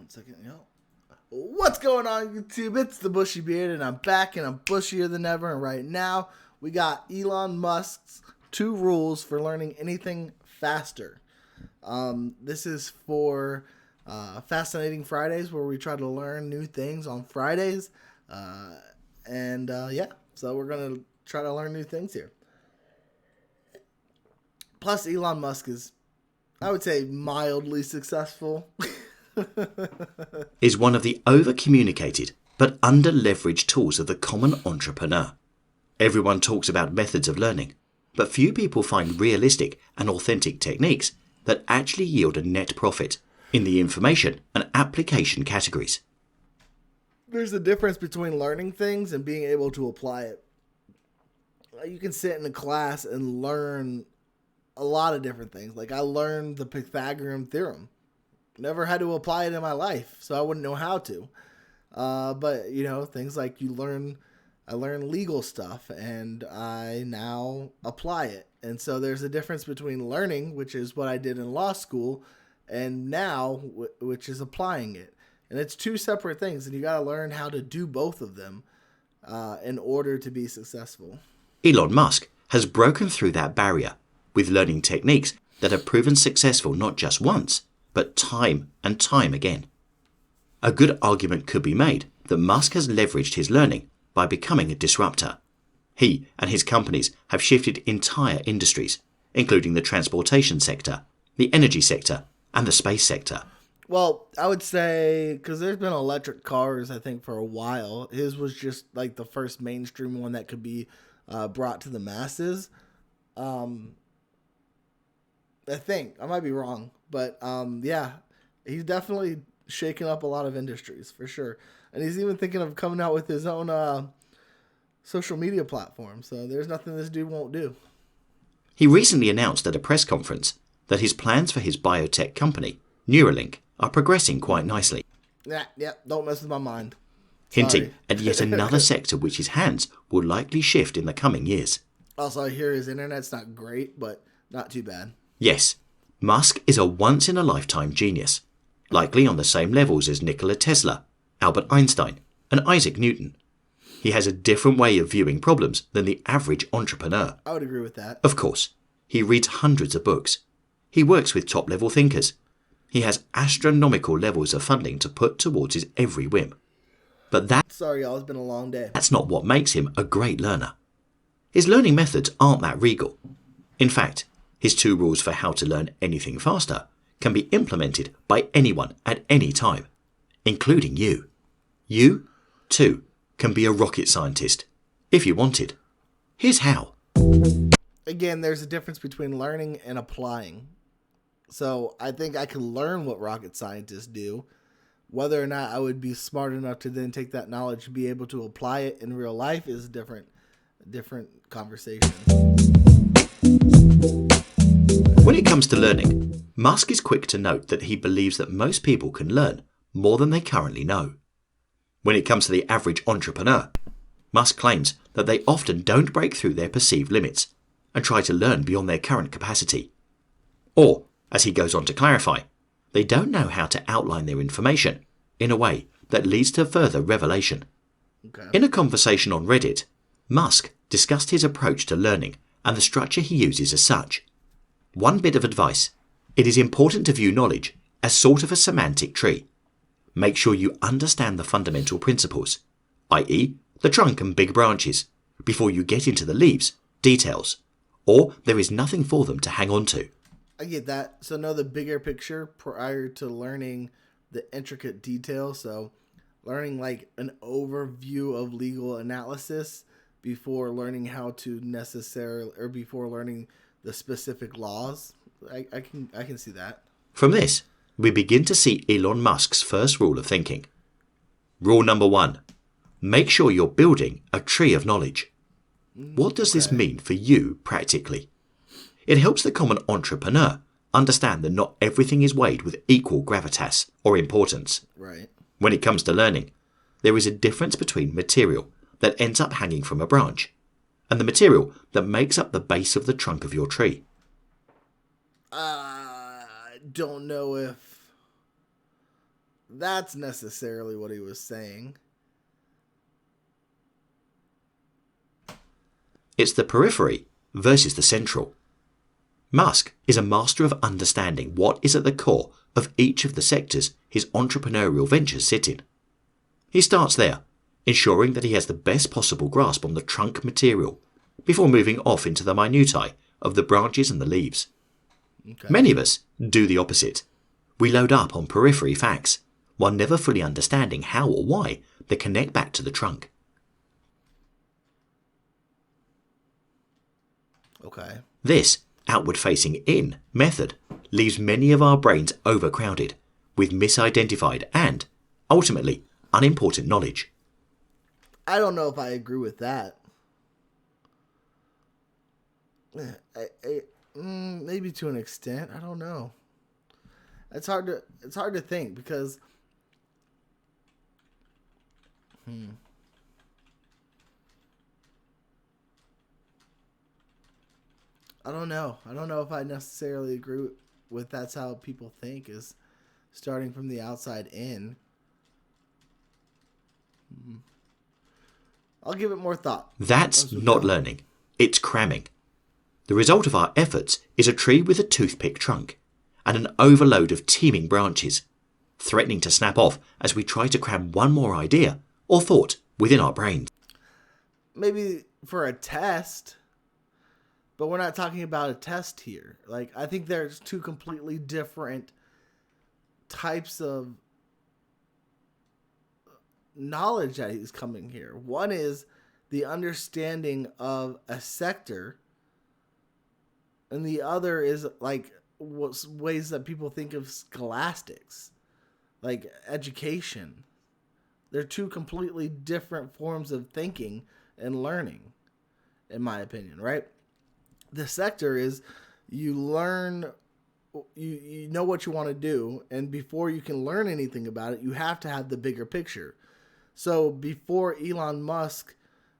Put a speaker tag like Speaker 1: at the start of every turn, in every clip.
Speaker 1: One second, What's going on, YouTube? It's the Bushy Beard, and I'm back, and I'm bushier than ever. And right now, we got Elon Musk's 2 rules for learning anything faster. This is for Fascinating Fridays, where we try to learn new things on Fridays. So we're going to try to learn new things here. Plus, Elon Musk is, I would say, mildly successful.
Speaker 2: Is one of the over-communicated but under-leveraged tools of the common entrepreneur. Everyone talks about methods of learning, but few people find realistic and authentic techniques that actually yield a net profit in the information and application categories.
Speaker 1: There's a difference between learning things and being able to apply it. You can sit in a class and learn a lot of different things. Like, I learned the Pythagorean theorem. Never had to apply it in my life, so I wouldn't know how to. But things like I learn legal stuff, and I now apply it. And so there's a difference between learning, which is what I did in law school, and now, which is applying it. And it's 2 separate things, and you got to learn how to do both of them in order to be successful.
Speaker 2: Elon Musk has broken through that barrier with learning techniques that have proven successful not just once, but time and time again. A good argument could be made that Musk has leveraged his learning by becoming a disruptor. He and his companies have shifted entire industries, including the transportation sector, the energy sector, and the space sector.
Speaker 1: Well, I would say, because there's been electric cars, I think, for a while. His was just like the first mainstream one that could be brought to the masses. I think. I might be wrong. But, he's definitely shaking up a lot of industries, for sure. And he's even thinking of coming out with his own social media platform. So there's nothing this dude won't do.
Speaker 2: He recently announced at a press conference that his plans for his biotech company, Neuralink, are progressing quite nicely.
Speaker 1: Don't mess with my mind.
Speaker 2: Hinting at yet another sector which his hands will likely shift in the coming years.
Speaker 1: Also, I hear his internet's not great, but not too bad.
Speaker 2: Yes, Musk is a once-in-a-lifetime genius, likely on the same levels as Nikola Tesla, Albert Einstein, and Isaac Newton. He has a different way of viewing problems than the average entrepreneur.
Speaker 1: I would agree with that.
Speaker 2: Of course, he reads hundreds of books. He works with top-level thinkers. He has astronomical levels of funding to put towards his every whim. But
Speaker 1: sorry, y'all, it's been a long day.
Speaker 2: That's not what makes him a great learner. His learning methods aren't that regal. In fact, his 2 rules for how to learn anything faster can be implemented by anyone at any time, including you. You, too, can be a rocket scientist, if you wanted. Here's how.
Speaker 1: Again, there's a difference between learning and applying. So I think I can learn what rocket scientists do. Whether or not I would be smart enough to then take that knowledge and be able to apply it in real life is a different conversation.
Speaker 2: When it comes to learning, Musk is quick to note that he believes that most people can learn more than they currently know. When it comes to the average entrepreneur, Musk claims that they often don't break through their perceived limits and try to learn beyond their current capacity. Or, as he goes on to clarify, they don't know how to outline their information in a way that leads to further revelation.
Speaker 1: Okay.
Speaker 2: In a conversation on Reddit, Musk discussed his approach to learning and the structure he uses as such. One bit of advice: it is important to view knowledge as sort of a semantic tree. Make sure you understand the fundamental principles, i.e. the trunk and big branches, before you get into the leaves, details, or there is nothing for them to hang on to.
Speaker 1: I get that. So know the bigger picture prior to learning the intricate details. So learning like an overview of legal analysis before learning how to before learning the specific laws. I can see that.
Speaker 2: From this, we begin to see Elon Musk's first rule of thinking. Rule number 1. Make sure you're building a tree of knowledge. What does this mean for you practically? It helps the common entrepreneur understand that not everything is weighed with equal gravitas or importance.
Speaker 1: Right.
Speaker 2: When it comes to learning, there is a difference between material that ends up hanging from a branch and the material that makes up the base of the trunk of your tree.
Speaker 1: I don't know if that's necessarily what he was saying.
Speaker 2: It's the periphery versus the central. Musk is a master of understanding what is at the core of each of the sectors his entrepreneurial ventures sit in. He starts there, ensuring that he has the best possible grasp on the trunk material before moving off into the minutiae of the branches and the leaves.
Speaker 1: Okay.
Speaker 2: Many of us do the opposite. We load up on periphery facts, while never fully understanding how or why they connect back to the trunk.
Speaker 1: Okay.
Speaker 2: This outward-facing in method leaves many of our brains overcrowded with misidentified and, ultimately, unimportant knowledge.
Speaker 1: I don't know if I agree with that. Maybe to an extent. I don't know. It's hard to think because I don't know. I don't know if I necessarily agree with that's how people think, is starting from the outside in. I'll give it more thought.
Speaker 2: That's not learning. It's cramming. The result of our efforts is a tree with a toothpick trunk and an overload of teeming branches, threatening to snap off as we try to cram one more idea or thought within our brains.
Speaker 1: Maybe for a test, but we're not talking about a test here. Like, I think there's two completely different types of knowledge that he's coming here. One is the understanding of a sector, and the other is like ways that people think of scholastics, like education. They're two completely different forms of thinking and learning, in my opinion, right? The sector is you learn, you know what you want to do, and before you can learn anything about it, you have to have the bigger picture. So before Elon Musk,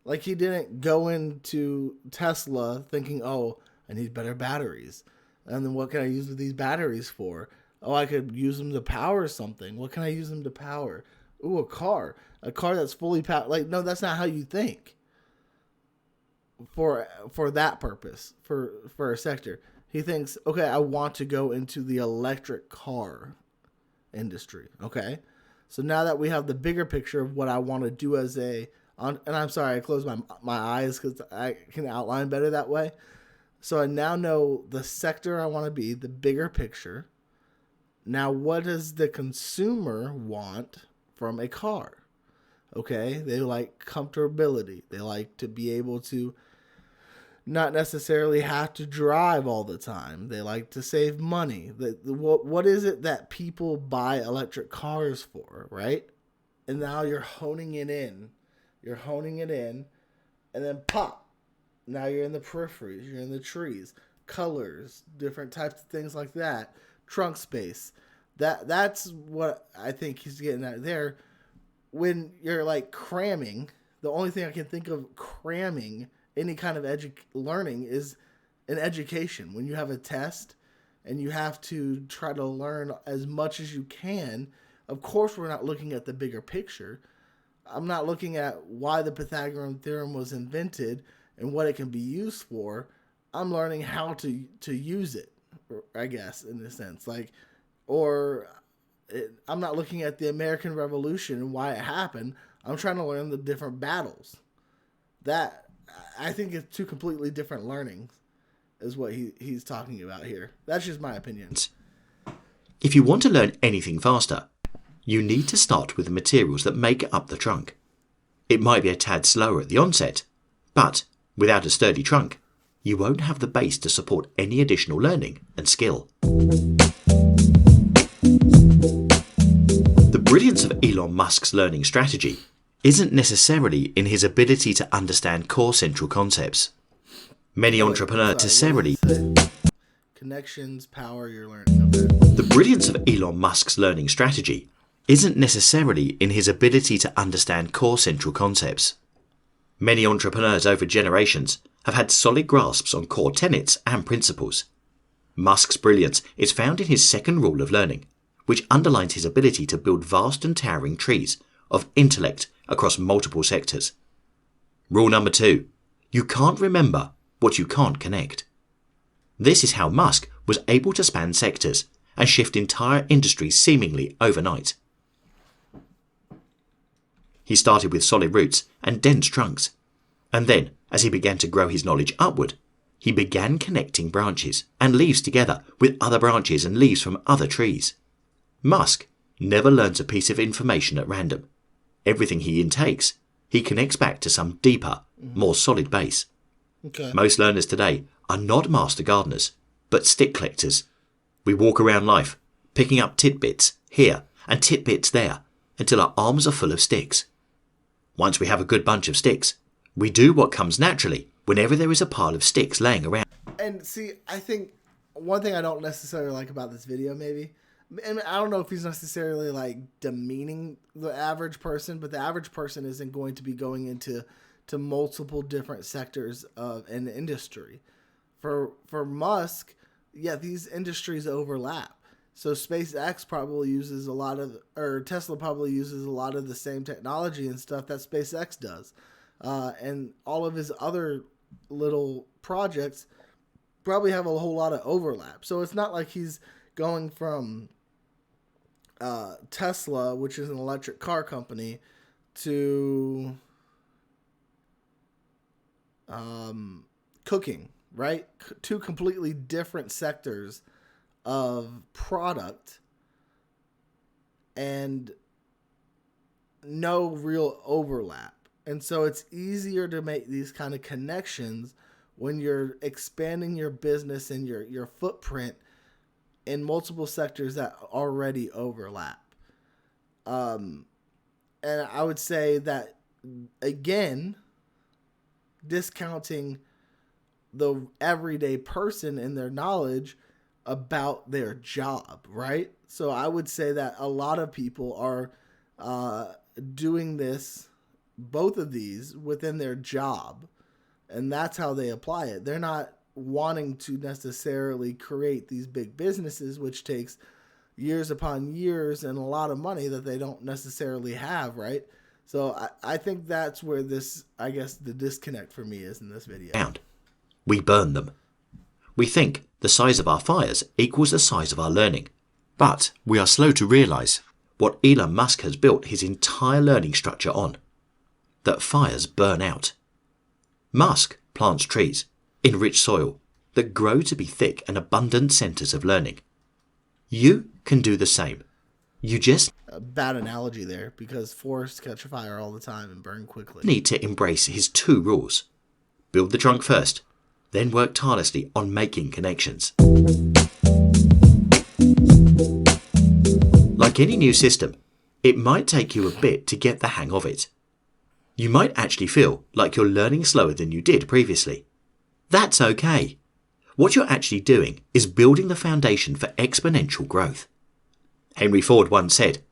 Speaker 1: like, he didn't go into Tesla thinking, oh, I need better batteries. And then what can I use these batteries for? Oh, I could use them to power something. What can I use them to power? Ooh, a car. A car that's fully powered. Like, no, that's not how you think. For that purpose, for a sector. He thinks, okay, I want to go into the electric car industry. Okay. So now that we have the bigger picture of what I want to do as and I'm sorry, I closed my eyes because I can outline better that way. So I now know the sector I want to be, the bigger picture. Now, what does the consumer want from a car? Okay, they like comfortability. They like to be able to not necessarily have to drive all the time. They like to save money. What is it that people buy electric cars for, right? And now you're honing it in. You're honing it in, and then pop. Now you're in the peripheries. You're in the trees, colors, different types of things like that. Trunk space. That's what I think he's getting at there. When you're like cramming, the only thing I can think of cramming any kind of learning is an education. When you have a test and you have to try to learn as much as you can, of course we're not looking at the bigger picture. I'm not looking at why the Pythagorean theorem was invented and what it can be used for. I'm learning how to use it, I guess, in a sense. I'm not looking at the American Revolution and why it happened. I'm trying to learn the different battles. That, I think, is two completely different learnings, is what he's talking about here. That's just my opinion.
Speaker 2: If you want to learn anything faster, you need to start with the materials that make up the trunk. It might be a tad slower at the onset, but without a sturdy trunk, you won't have the base to support any additional learning and skill. The brilliance of Elon Musk's learning strategy isn't necessarily in his ability to understand core central concepts. Many entrepreneurs necessarily...
Speaker 1: Connections power your learning. Okay.
Speaker 2: The brilliance of Elon Musk's learning strategy isn't necessarily in his ability to understand core central concepts. Many entrepreneurs over generations have had solid grasps on core tenets and principles. Musk's brilliance is found in his second rule of learning, which underlines his ability to build vast and towering trees of intellect across multiple sectors. Rule number 2. You can't remember what you can't connect. This is how Musk was able to span sectors and shift entire industries seemingly overnight. He started with solid roots and dense trunks, and then, as he began to grow his knowledge upward, he began connecting branches and leaves together with other branches and leaves from other trees. Musk never learns a piece of information at random. Everything he intakes, he connects back to some deeper, more solid base.
Speaker 1: Okay.
Speaker 2: Most learners today are not master gardeners, but stick collectors. We walk around life, picking up tidbits here and tidbits there, until our arms are full of sticks. Once we have a good bunch of sticks, we do what comes naturally whenever there is a pile of sticks laying around.
Speaker 1: And see, I think one thing I don't necessarily like about this video, maybe, and I don't know if he's necessarily like demeaning the average person, but the average person isn't going to be going into multiple different sectors of an industry. For Musk, yeah, these industries overlap. So SpaceX probably uses a lot of, or Tesla probably uses a lot of the same technology and stuff that SpaceX does. And all of his other little projects probably have a whole lot of overlap. So it's not like he's going from Tesla, which is an electric car company, to cooking, right? Two completely different sectors of product and no real overlap. And so it's easier to make these kind of connections when you're expanding your business and your footprint in multiple sectors that already overlap. And I would say that, again, discounting the everyday person and their knowledge about their job, right? So I would say that a lot of people are doing this, both of these, within their job, and that's how they apply it. They're not wanting to necessarily create these big businesses, which takes years upon years and a lot of money that they don't necessarily have, right? So I think that's where this, I guess, the disconnect for me is in this video.
Speaker 2: We burn them. We think the size of our fires equals the size of our learning. But we are slow to realise what Elon Musk has built his entire learning structure on. That fires burn out. Musk plants trees in rich soil that grow to be thick and abundant centres of learning. You can do the same. You just
Speaker 1: a bad analogy there, because forests catch fire all the time and burn quickly.
Speaker 2: Need to embrace his 2 rules. Build the trunk first, then work tirelessly on making connections. Like any new system, it might take you a bit to get the hang of it. You might actually feel like you're learning slower than you did previously. That's okay. What you're actually doing is building the foundation for exponential growth. Henry Ford once said,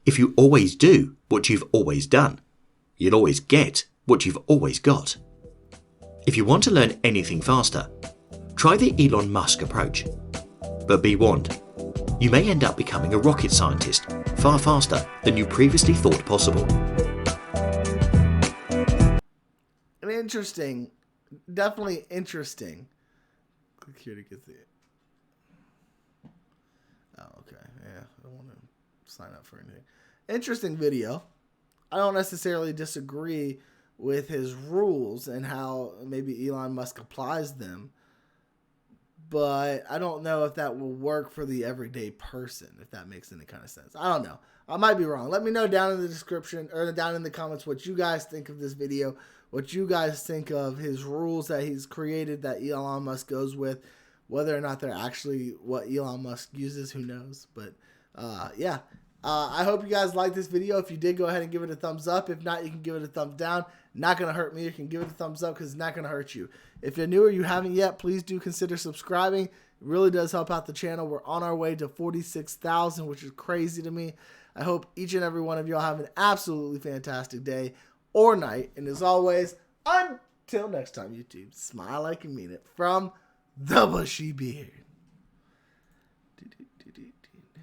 Speaker 2: "If you always do what you've always done, you'll always get what you've always got." If you want to learn anything faster, try the Elon Musk approach. But be warned, you may end up becoming a rocket scientist far faster than you previously thought possible.
Speaker 1: Interesting. Definitely interesting. Click here to get the... Oh, okay. Yeah, I don't want to sign up for anything. Interesting video. I don't necessarily disagree with his rules and how maybe Elon Musk applies them, but I don't know if that will work for the everyday person, if that makes any kind of sense. I don't know. I might be wrong. Let me know down in the description or down in the comments what you guys think of this video, what you guys think of his rules that he's created that Elon Musk goes with, whether or not they're actually what Elon Musk uses, who knows. But yeah, I hope you guys liked this video. If you did, go ahead and give it a thumbs up. If not, you can give it a thumbs down. Not going to hurt me. You can give it a thumbs up because it's not going to hurt you. If you're new or you haven't yet, please do consider subscribing. It really does help out the channel. We're on our way to 46,000, which is crazy to me. I hope each and every one of y'all have an absolutely fantastic day or night. And as always, until next time, YouTube, smile like you mean it. From the Bushy Beard.